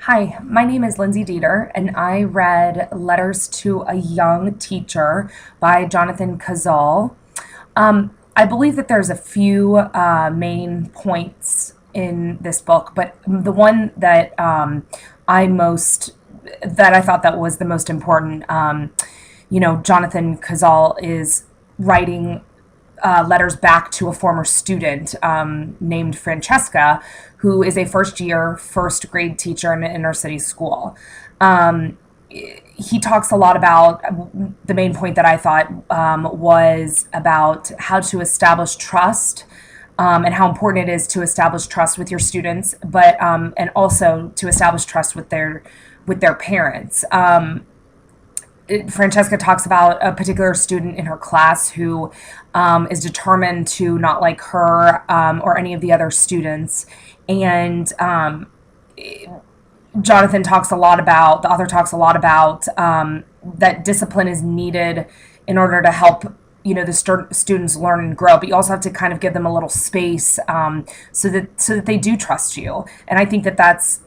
Hi, my name is Lindsay Deeter, and I read Letters to a Young Teacher by Jonathan Cazal. I believe that there's a few main points in this book, but the one that I most that I thought that was the most important, Jonathan Cazal is writing letters back to a former student named Francesca, who is a first grade teacher in an inner city school. He talks a lot about the main point that I thought was about how to establish trust. And how important it is to establish trust with your students, but and also to establish trust with their parents. Francesca talks about a particular student in her class who is determined to not like her or any of the other students. And the author talks a lot about that discipline is needed in order to help the students learn and grow, but you also have to kind of give them a little space so that they do trust you. And I think that that's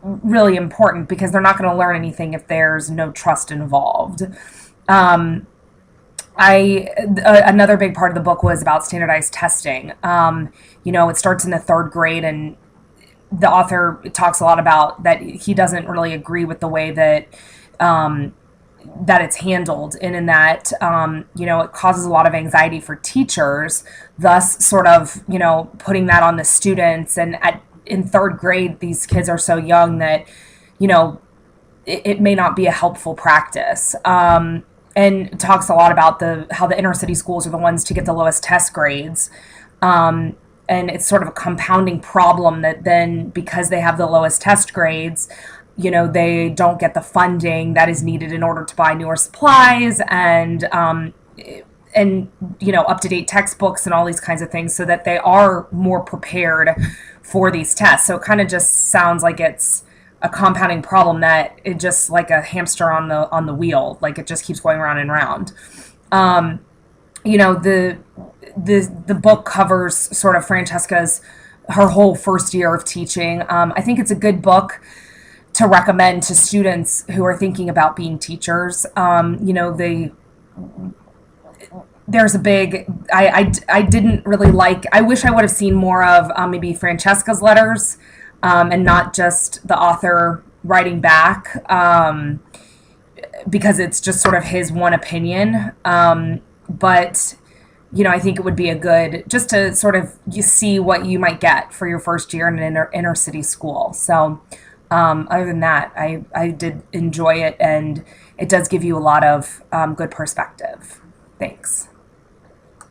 really important because they're not going to learn anything if there's no trust involved. Another big part of the book was about standardized testing. It starts in the third grade, and the author talks a lot about that he doesn't really agree with the way that it's handled, and in that it causes a lot of anxiety for teachers, thus sort of putting that on the students. And in third grade, these kids are so young that it may not be a helpful practice. And talks a lot about how the inner city schools are the ones to get the lowest test grades. And it's sort of a compounding problem that then, because they have the lowest test grades, they don't get the funding that is needed in order to buy newer supplies and up-to-date textbooks and all these kinds of things, so that they are more prepared for these tests. So it kind of just sounds like it's a compounding problem, that it just like a hamster on the wheel, like it just keeps going round and round. The book covers sort of her whole first year of teaching. I think it's a good book to recommend to students who are thinking about being teachers. There's a big, I didn't really like, I wish I would have seen more of maybe Francesca's letters, and not just the author writing back, because it's just sort of his one opinion. But I think it would be a good, just to sort of see what you might get for your first year in an inner city school. So other than that, I did enjoy it, and it does give you a lot of good perspective. Thanks.